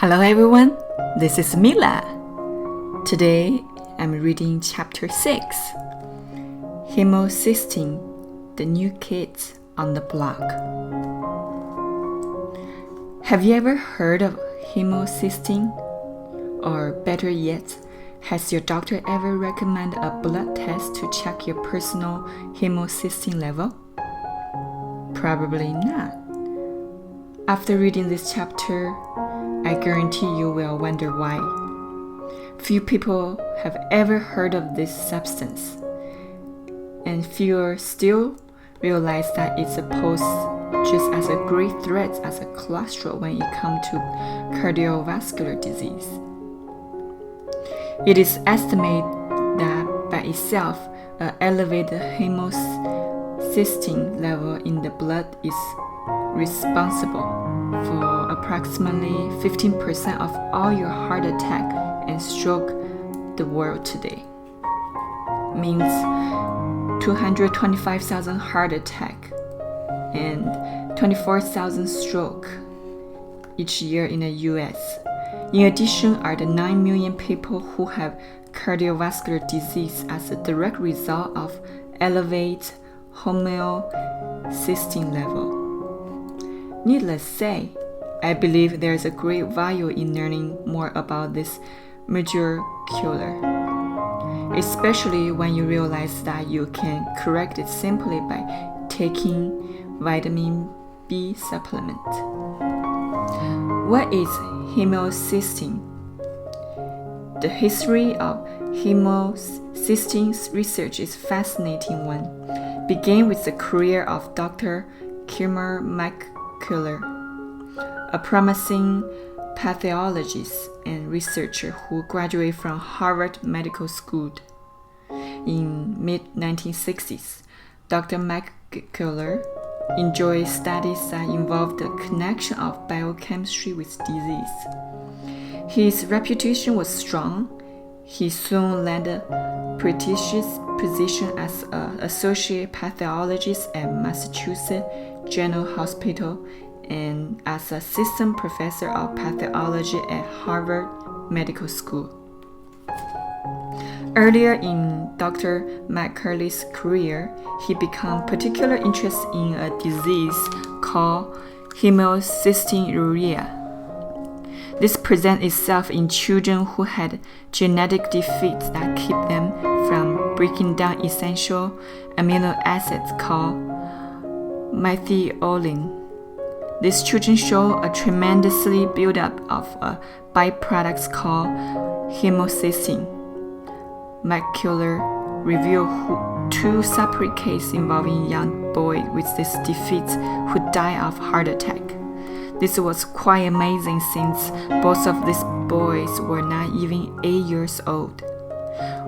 Hello everyone, this is Mila. Today I'm reading chapter 6, Homocysteine, the new kids on the block. Have you ever heard of homocysteine? Or better yet, has your doctor ever recommended a blood test to check your personal homocysteine level? Probably not. After reading this chapter, I guarantee you will wonder why. Few people have ever heard of this substance, and fewer still realize that it's posed just as a great threat as a cholesterol when it comes to cardiovascular disease. It is estimated that by itself, an elevated homocysteine level in the blood is responsible for approximately 15% of all your heart attack and stroke the world today. Means 225,000 heart attack and 24,000 stroke each year in the US. In addition are the 9 million people who have cardiovascular disease as a direct result of elevated homocysteine level. Needless to say, I believe there is a great value in learning more about this major killer, especially when you realize that you can correct it simply by taking vitamin B supplement. What is homocysteine? The history of homocysteine research is a fascinating one. Began with the career of Dr. Kilmer McCullough, a promising pathologist and researcher who graduated from Harvard Medical School. In mid-1960s, Dr. McCullough enjoyed studies that involved the connection of biochemistry with disease. His reputation was strong. He soon landed a prestigious position as an associate pathologist at Massachusetts General Hospital and as assistant professor of pathology at Harvard Medical School. Earlier in Dr. McCullough's career, he became particularly interested in a disease called homocystinuria. This presents itself in children who had genetic defects that keep them from breaking down essential amino acids called methionine. These children show a tremendously buildup of a byproduct called homocysteine. McCullough reviewed 2 separate cases involving young boys with this defect who died of heart attack. This was quite amazing since both of these boys were not even 8 years old.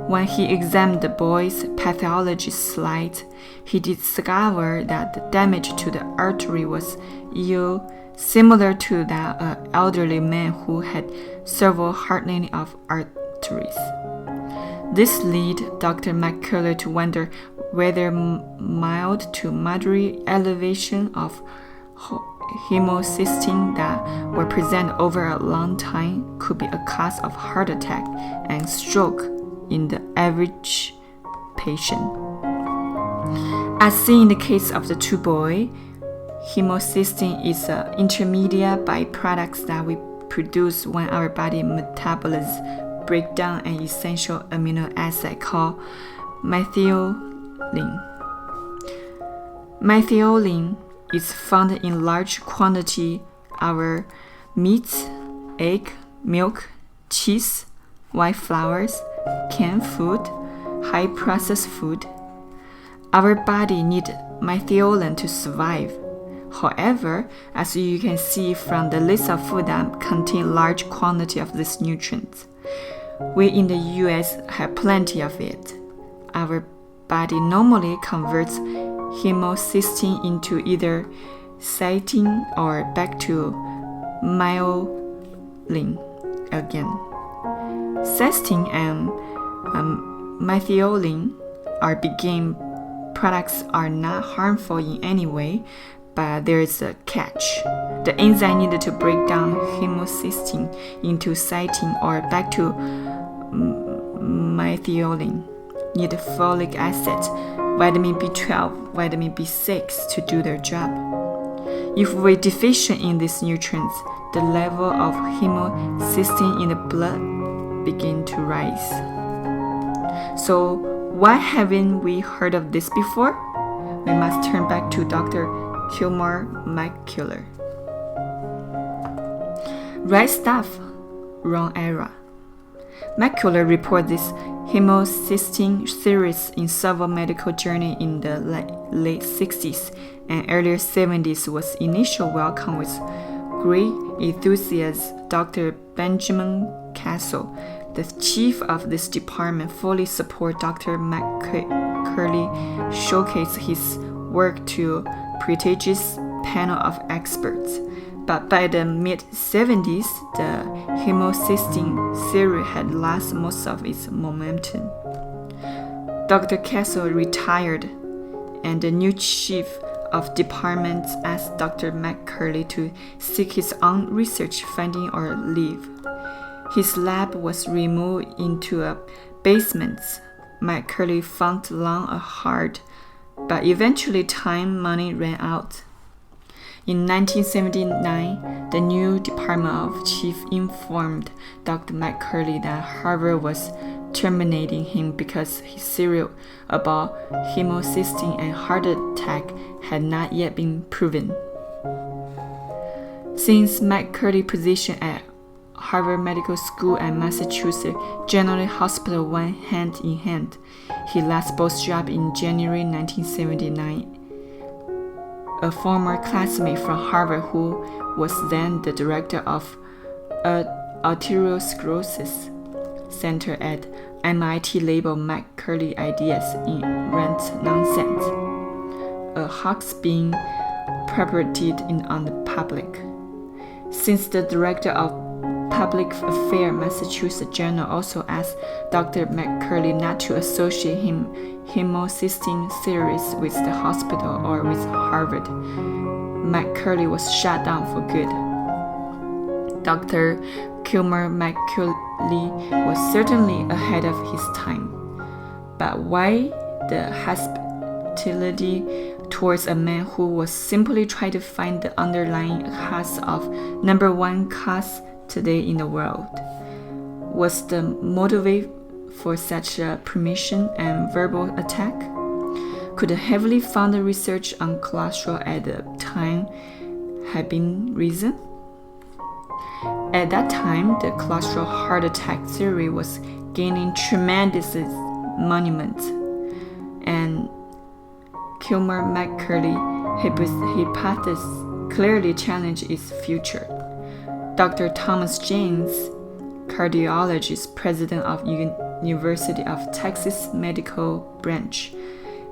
When he examined the boys' pathology slide, he discovered that the damage to the artery was similar to that of an elderly man who had severe hardening of arteries. This led Dr. McCullough to wonder whether mild to moderate elevation of homocysteine that were present over a long time could be a cause of heart attack and stroke in the average patient. As seen in the case of the 2 boys, homocysteine is an intermediate byproduct that we produce when our body metabolizes break down an essential amino acid called methionine. Methionine is found in large quantity our meat, egg, milk, cheese, white flours, canned food, high processed food. Our body needs methionine to survive. However, as you can see from the list of food that contain large quantity of this nutrient, we in the US have plenty of it. Our body normally converts homocysteine into either cysteine or back to myelin again. Cysteine and methionine are products are not harmful in any way, But there is a catch. The enzyme needed to break down homocysteine into cysteine or back to methionine need folic acid, vitamin B12, vitamin B6 to do their job. If we're deficient in these nutrients, the level of homocysteine in the blood begin to rise. So why haven't we heard of this before? We must turn back to Dr. Kilmer McCullough. Right stuff, wrong era. McCullough reported this homocysteine series in several medical journals in the late 60s and early 70s was initially welcomed with great enthusiasm. Dr. Benjamin Castle, the chief of this department, fully supported Dr. McCurley, showcased his work to a prestigious panel of experts. But by the mid-70s, the homocysteine theory had lost most of its momentum. Dr. Castle retired, and the new chief of department asked Dr. McCurley to seek his own research funding or leave. His lab was removed into a basement. McCurley found long and hard, but eventually money ran out. In 1979, the new Department of Chief informed Dr. McCurley that Harvard was terminating him because his theory about homocysteine and heart attack had not yet been proven. Since McCurley's position at Harvard Medical School and Massachusetts General Hospital went hand in hand, he lost both jobs in January 1979. A former classmate from Harvard who was then the director of Arteriosclerosis Center at MIT labeled McCurley's ideas in rant nonsense, a hoax being perpetrated on the public. Since the director of Public Affairs Massachusetts Journal also asked Dr. McCurley not to associate homocysteine theories with the hospital or with Harvard, McCurley was shut down for good. Dr. Kilmer McCurley was certainly ahead of his time. But why the hostility towards a man who was simply trying to find the underlying cause of number one cause today in the world? Was the motive for such a permission and verbal attack? Could the heavily funded research on cholesterol at the time have been reason? At that time, the cholesterol heart attack theory was gaining tremendous momentum, and Kilmer McCurley hypothesis clearly challenged its future. Dr. Thomas James, cardiologist, president of University of Texas Medical Branch,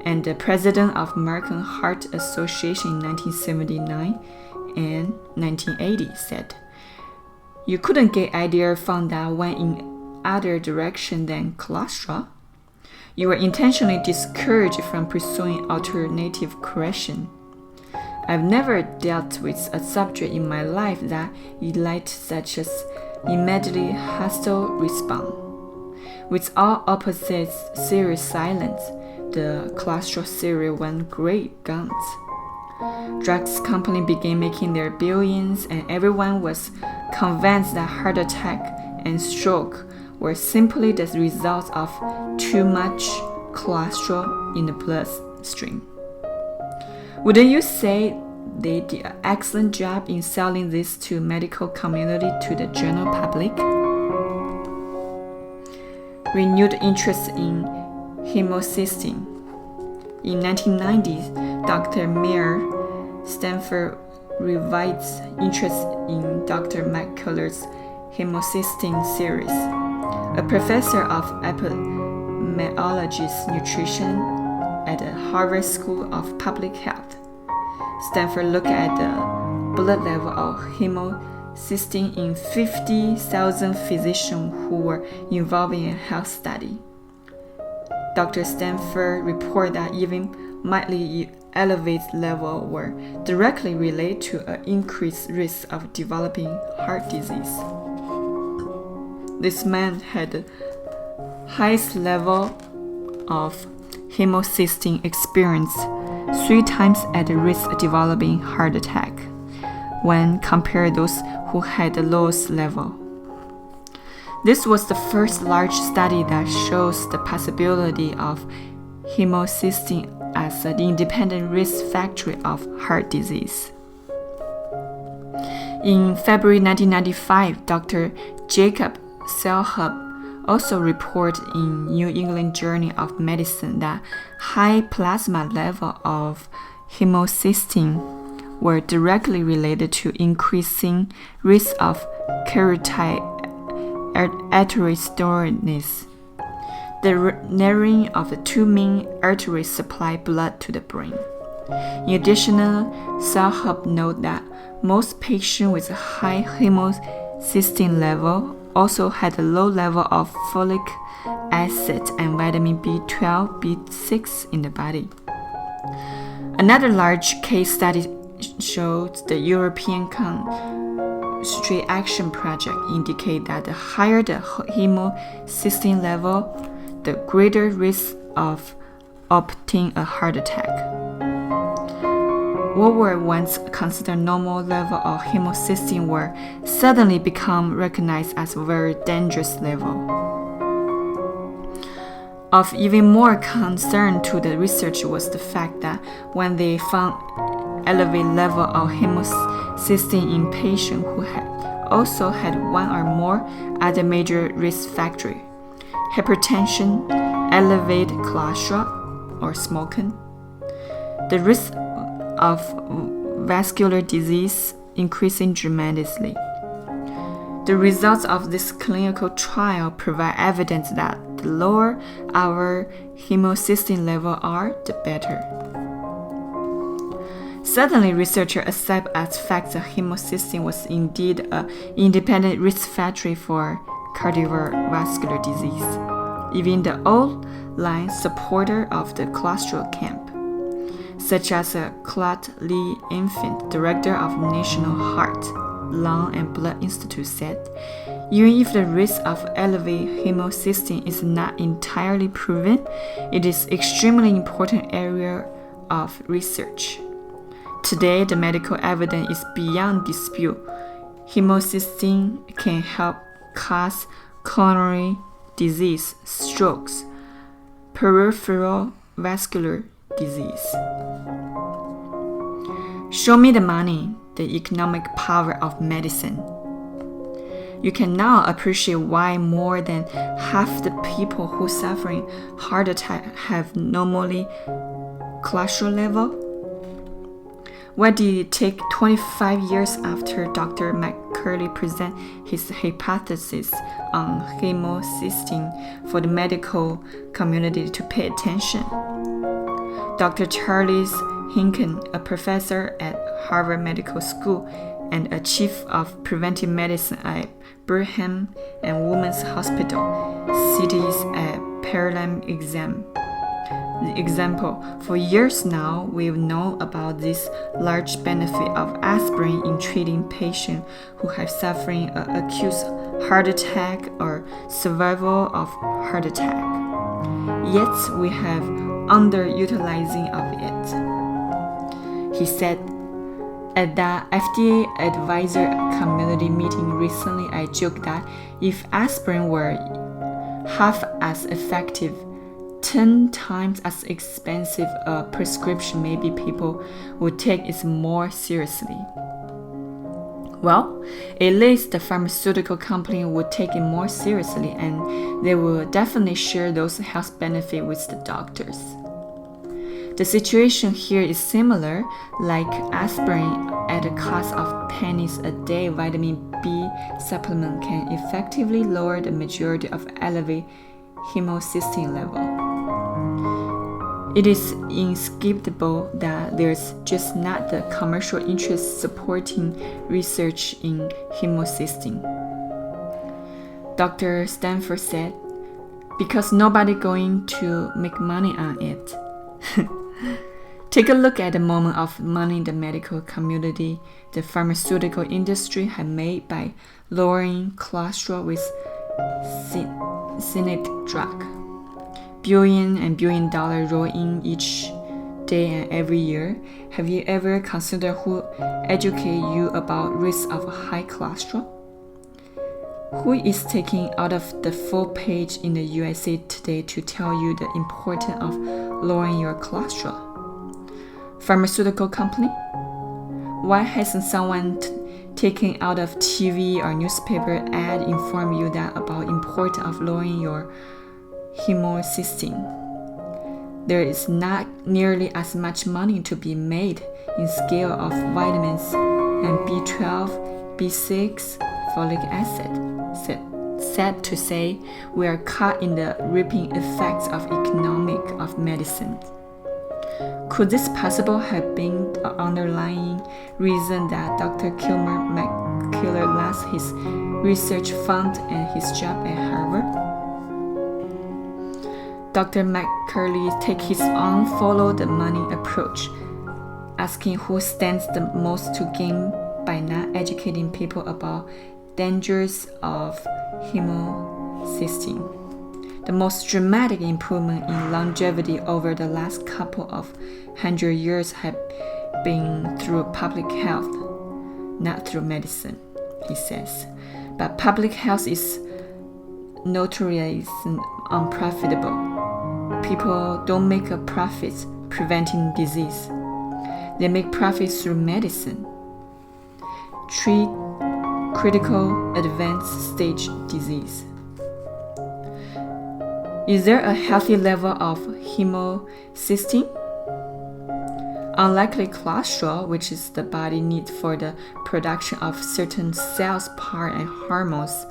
and the president of American Heart Association in 1979 and 1980, said, "You couldn't get idea from that went in other direction than cholesterol. You were intentionally discouraged from pursuing alternative correction. I've never dealt with a subject in my life that elicited such as immediately hostile response. With all opposites serious silence, the cholesterol theory went great guns. Drugs companies began making their billions, and everyone was convinced that heart attack and stroke were simply the result of too much cholesterol in the bloodstream. Wouldn't you say they did an excellent job in selling this to medical community to the general public?" Renewed interest in homocysteine. In 1990s, Dr. Meyer Stanford revived interest in Dr. McCullough's homocysteine series. A professor of epidemiology nutrition at the Harvard School of Public Health, Stanford looked at the blood level of homocysteine in 50,000 physicians who were involved in a health study. Dr. Stanford reported that even mildly elevated level were directly related to an increased risk of developing heart disease. This man had the highest level of homocysteine experienced 3 times at the risk of developing heart attack when compared to those who had the lowest level. This was the first large study that shows the possibility of homocysteine as an independent risk factor of heart disease. In February 1995, Dr. Jacob Selhub also reported in New England Journal of Medicine that high plasma level of homocysteine were directly related to increasing risk of carotid atherosclerosis, the narrowing of the 2 main arteries supply blood to the brain. In addition, Selhub noted that most patients with a high homocysteine level also had a low level of folic acid and vitamin B12, B6 in the body. Another large case study showed the European Street Action Project indicate that the higher the homocysteine level, the greater risk of obtaining a heart attack. What were once considered normal level of homocysteine were suddenly become recognized as a very dangerous level. Of even more concern to the research was the fact that when they found elevated level of homocysteine in patients who had also had 1 or more other major risk factors: hypertension, elevated cholesterol, or smoking, the risk of vascular disease increasing dramatically. The results of this clinical trial provide evidence that the lower our homocysteine level are, the better. Suddenly, researchers accept as fact that homocysteine was indeed an independent risk factor for cardiovascular disease. Even the old-line supporter of the cholesterol camp, such as Claude Lee Infant, director of National Heart, Lung and Blood Institute, said, even if the risk of elevated homocysteine is not entirely proven, it is an extremely important area of research. Today, the medical evidence is beyond dispute. Homocysteine can help cause coronary disease, strokes, peripheral vascular disease. Show me the money, the economic power of medicine. You can now appreciate why more than half the people who suffering heart attack have normally cholesterol level. Why did it take 25 years after Dr. McCurley presented his hypothesis on homocysteine for the medical community to pay attention? Dr. Charles Hinken, a professor at Harvard Medical School and a chief of preventive medicine at Brigham and Women's Hospital, cites a paradigm example. For years now, we've known about this large benefit of aspirin in treating patients who have suffering an acute heart attack or survival of heart attack. Yet we have underutilizing of it. He said, at the FDA advisor community meeting recently, I joked that if aspirin were half as effective, 10 times as expensive a prescription, maybe people would take it more seriously. Well, at least the pharmaceutical company would take it more seriously, and they will definitely share those health benefits with the doctors. The situation here is similar, like aspirin at a cost of pennies a day. Vitamin B supplement can effectively lower the majority of elevated homocysteine level. It is inescapable that there's just not the commercial interest supporting research in homocysteine. Dr. Stanford said, because nobody going to make money on it. Take a look at the amount of money the medical community, the pharmaceutical industry have made by lowering cholesterol with synthetic drug. Billion and billion dollars roll in each day and every year. Have you ever considered who educate you about risk of high cholesterol? Who is taking out of the full page in the USA Today to tell you the importance of lowering your cholesterol? Pharmaceutical company? Why hasn't someone taken out of TV or newspaper ad inform you that about importance of lowering your homocysteine? There is not nearly as much money to be made in scale of vitamins and B12, B6, folic acid. Sad to say, we are caught in the reaping effects of economic of medicine. Could this possible have been the underlying reason that Dr. Kilmer McKellar lost his research fund and his job at Harvard? Dr. McKellar takes his own follow the money approach, asking who stands the most to gain by not educating people about dangers of homocysteine. The most dramatic improvement in longevity over the last couple of 100 years have been through public health, not through medicine, he says. But public health is notoriously unprofitable. People don't make a profit preventing disease. They make profits through medicine. Treat critical advanced stage disease. Is there a healthy level of homocysteine? Unlike cholesterol, which is the body need for the production of certain cells, parts, and hormones,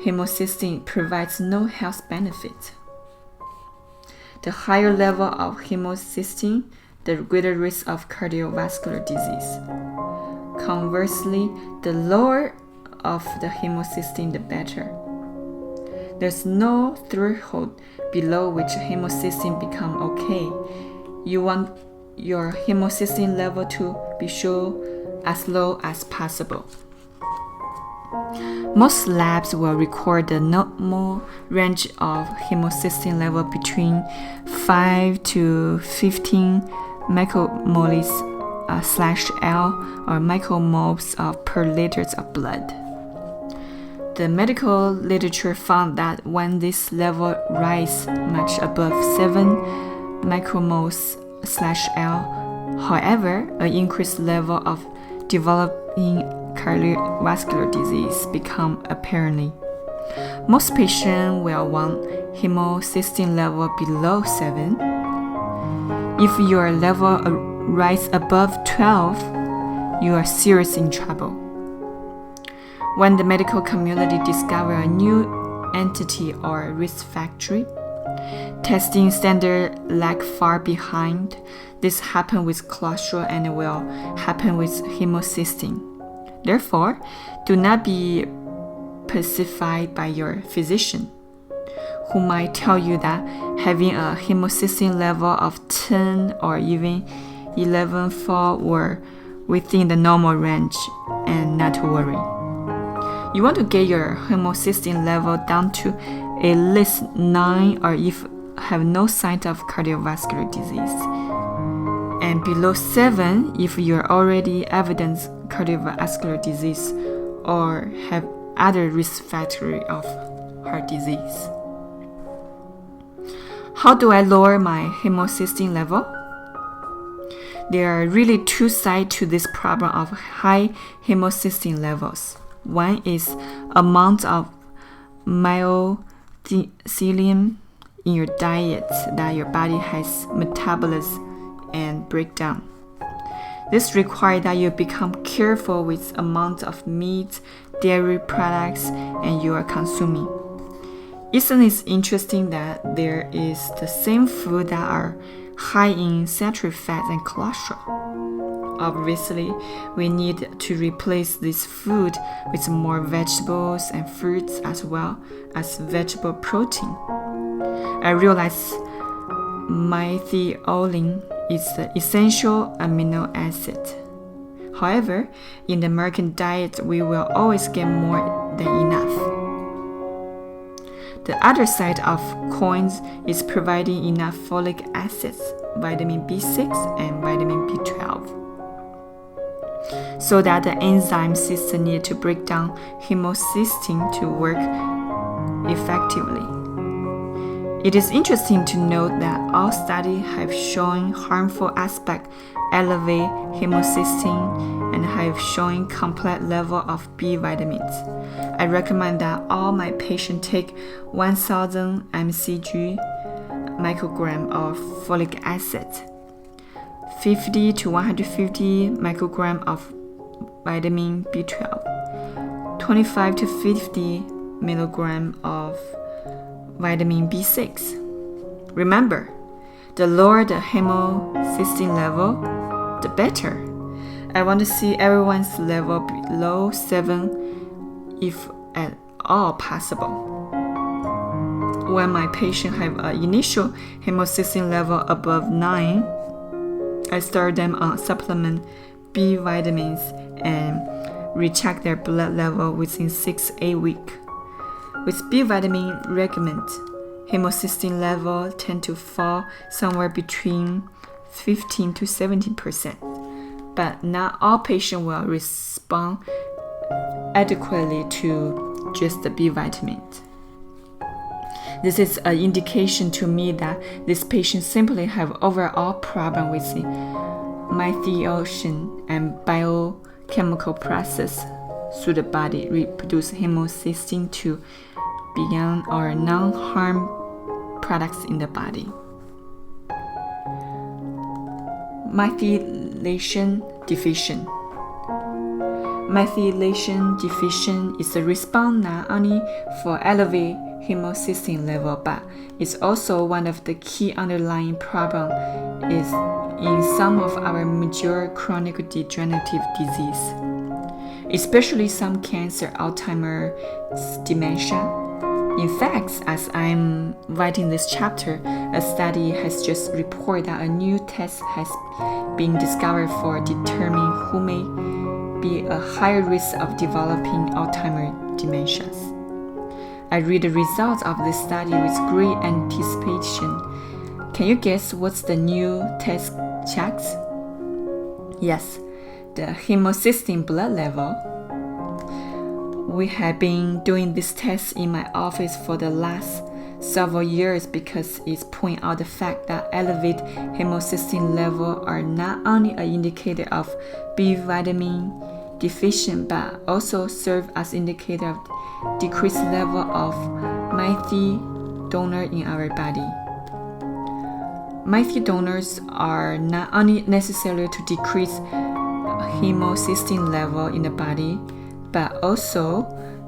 homocysteine provides no health benefit. The higher level of homocysteine, the greater risk of cardiovascular disease. Conversely, the lower of the homocysteine, the better. There's no threshold below which homocysteine become okay. You want your homocysteine level to be as low as possible. Most labs will record the normal range of homocysteine level between 5 to 15 micromoles /L or micromoles per liter of blood. The medical literature found that when this level rises much above 7 micromoles /L, however, an increased level of developing cardiovascular disease become apparent. Most patients will want homocysteine level below 7. If your level rises above 12, you are seriously in trouble. When the medical community discovers a new entity or risk factor, testing standards lag far behind. This happens with cholesterol and will happen with homocysteine. Therefore, do not be pacified by your physician, who might tell you that having a homocysteine level of 10 or even 11 fall were within the normal range and not to worry. You want to get your homocysteine level down to at least 9 or if have no sign of cardiovascular disease, and below 7 if you're already evidence cardiovascular disease or have other risk factors of heart disease. How do I lower my homocysteine level? There are really two sides to this problem of high homocysteine levels. One is amount of mycelium in your diet that your body has metabolized and break down. This requires that you become careful with amount of meat, dairy products, and you are consuming. Isn't it interesting that there is the same food that are high in saturated fat and cholesterol? Obviously, we need to replace this food with more vegetables and fruits as well as vegetable protein. I realize methionine is the essential amino acid. However, in the American diet, we will always get more than enough. The other side of coins is providing enough folic acids, vitamin B6 and vitamin B12, so that the enzyme system needed to break down homocysteine to work effectively. It is interesting to note that all studies have shown harmful aspects elevate homocysteine and have shown complete level of B vitamins. I recommend that all my patients take 1000 mcg microgram of folic acid, 50 to 150 microgram of vitamin B12, 25 to 50 milligram of vitamin B6. Remember, the lower the homocysteine level, the better. I want to see everyone's level below 7 if at all possible. When my patient have an initial homocysteine level above 9, I start them on supplement B vitamins and recheck their blood level within 6-8 weeks. With B vitamin regimen, homocysteine level tend to fall somewhere between 15 to 17%, but not all patients will respond adequately to just the B vitamins. This is an indication to me that these patients simply have overall problem with the methylation and biochemical process through the body reproduce homocysteine to beyond or non-harm products in the body. Methylation deficient. Methylation deficient is a response not only for elevated homocysteine level, but it's also one of the key underlying problems is in some of our major chronic degenerative disease, especially some cancer, Alzheimer's, dementia. In fact, as I'm writing this chapter, a study has just reported that a new test has been discovered for determining who may be a higher risk of developing Alzheimer's dementias. I read the results of this study with great anticipation. Can you guess what's the new test checks? Yes, the homocysteine blood level. We have been doing this test in my office for the last several years because it points out the fact that elevated homocysteine levels are not only an indicator of B vitamin deficient but also serve as indicator of decreased level of methyl donor in our body. Methyl donors are not only necessary to decrease homocysteine level in the body, but also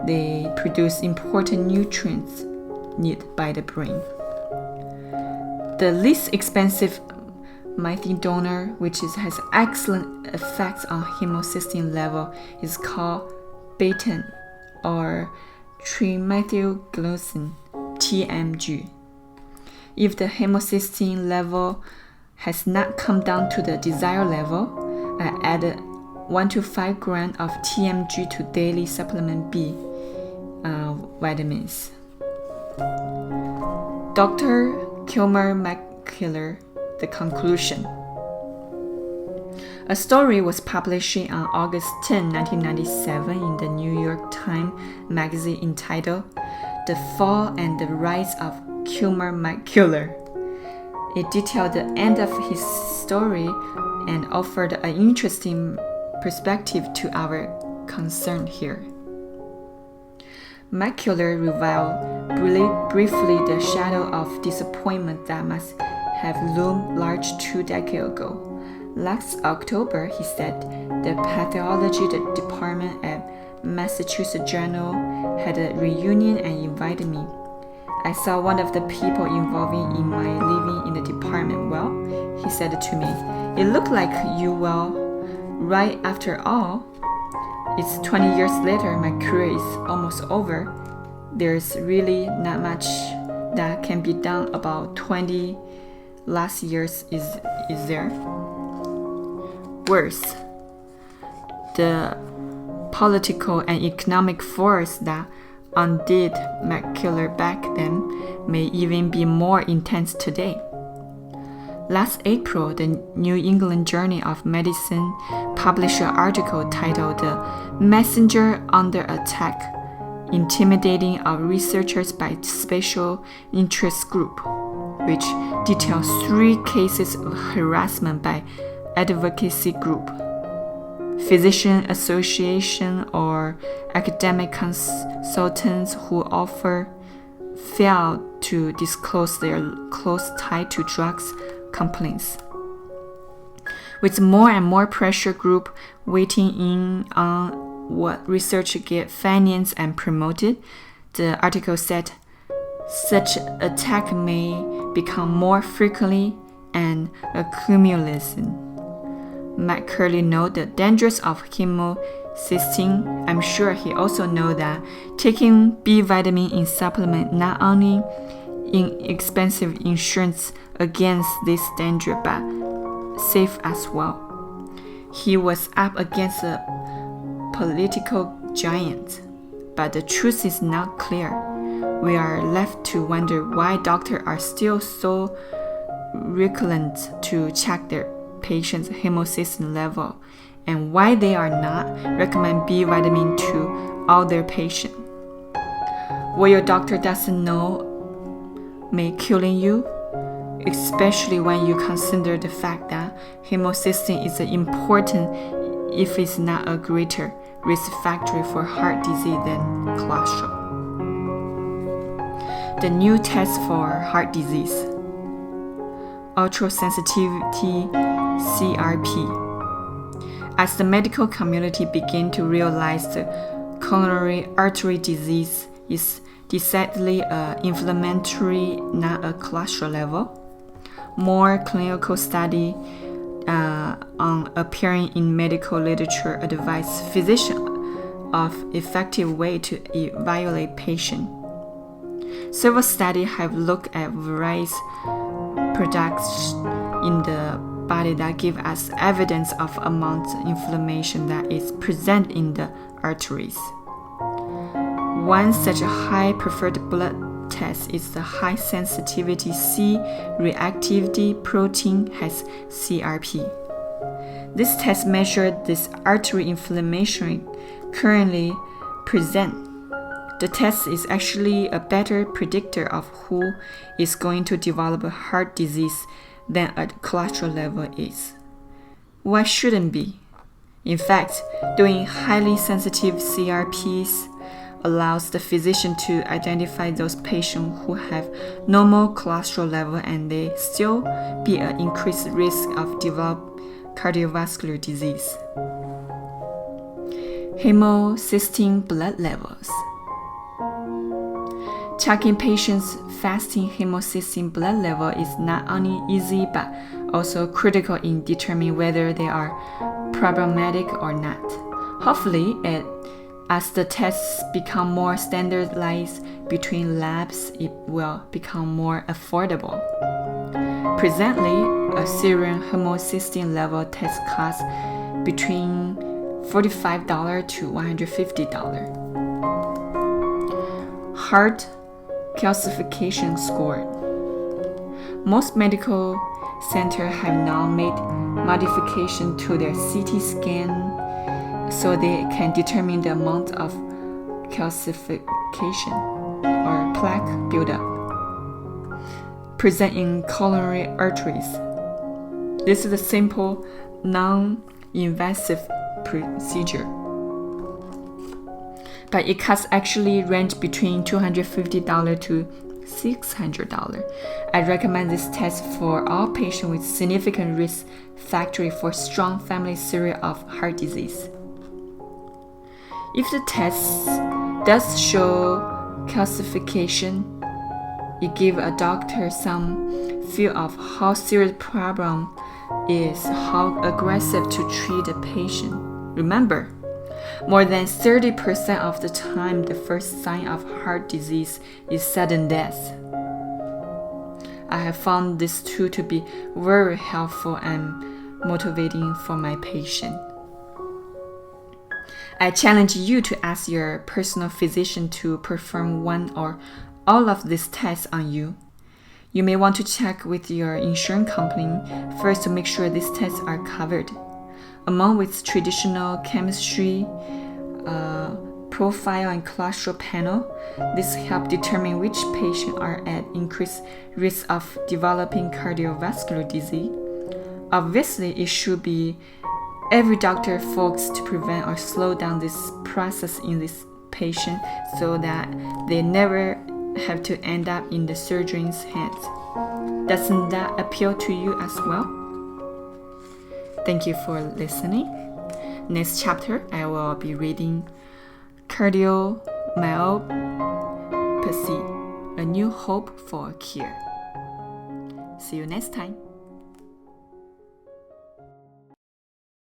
they produce important nutrients needed by the brain. The least expensive methyl donor, which has excellent effects on homocysteine level, is called betaine or trimethylglycine, TMG. If the homocysteine level has not come down to the desired level, I added 1 to 5 grams of TMG to daily supplement B vitamins. Dr. Kilmer McKellar, the conclusion. A story was published on August 10, 1997 in the New York Times magazine entitled The Fall and the Rise of Kilmer McKellar. It detailed the end of his story and offered an interesting perspective to our concern here. McKellar revealed briefly the shadow of disappointment that must have loomed large 2 decades ago. Last October, he said, the pathology department at Massachusetts Journal had a reunion and invited me. I saw one of the people involved in my living in the department. Well, he said to me, it looked like you well. Right after all, it's 20 years later, my career is almost over. There's really not much that can be done about 20 last years is is there. Worse, the political and economic force that undid macular back then may even be more intense today. Last April, the New England Journal of Medicine published an article titled "The Messenger Under Attack: Intimidating of Researchers by Special Interest Group," which details 3 cases of harassment by advocacy group, physician association, or academic consultants who failed to disclose their close tie to drugs complaints. With more and more pressure group weighing in on what research get financed and promoted, the article said such attack may become more frequently and accumulating. Matt Curley knows the dangers of homocysteine. I'm sure he also knows that taking B vitamin in supplement not only inexpensive insurance against this danger but safe as well. He was up against a political giant, but the truth is not clear. We are left to wonder why doctors are still so reluctant to check their patients' homocysteine level and why they are not recommend B vitamin to all their patients. What your doctor doesn't know may killing you, especially when you consider the fact that homocysteine is important if it's not a greater risk factor for heart disease than cholesterol. The new test for heart disease, ultrasensitivity CRP. As the medical community began to realize the coronary artery disease is decidedly inflammatory, not a cholesterol level, more clinical study on appearing in medical literature advise physicians of effective way to evaluate patients. Several studies have looked at various products in the body that give us evidence of amount of inflammation that is present in the arteries. One such a high preferred blood test is the high sensitivity C-reactivity protein has CRP. This test measures this artery inflammation currently present. The test is actually a better predictor of who is going to develop a heart disease than a cholesterol level is. Why shouldn't be? In fact, doing highly sensitive CRPs allows the physician to identify those patients who have normal cholesterol level and they still be an increased risk of develop cardiovascular disease. Homocysteine blood levels. Checking patients' fasting homocysteine blood level is not only easy but also critical in determining whether they are problematic or not. Hopefully, as the tests become more standardized between labs, it will become more affordable. Presently, a serum homocysteine level test costs between $45 to $150. Heart calcification score. Most medical centers have now made modifications to their CT scan so they can determine the amount of calcification or plaque buildup present in coronary arteries. This is a simple, non-invasive procedure, but it costs actually range between $250 to $600. I recommend this test for all patients with significant risk factor for strong family history of heart disease. If the test does show calcification, it gives a doctor some feel of how serious the problem is, how aggressive to treat a patient. Remember, more than 30% of the time, the first sign of heart disease is sudden death. I have found this tool to be very helpful and motivating for my patient. I challenge you to ask your personal physician to perform one or all of these tests on you. You may want to check with your insurance company first to make sure these tests are covered. Among with traditional chemistry, profile and cholesterol panel, this help determine which patients are at increased risk of developing cardiovascular disease. Obviously, it should be every doctor focus to prevent or slow down this process in this patient so that they never have to end up in the surgeon's hands. Doesn't that appeal to you as well? Thank you for listening. Next chapter, I will be reading Cardiomyopathy, A New Hope for Cure. See you next time.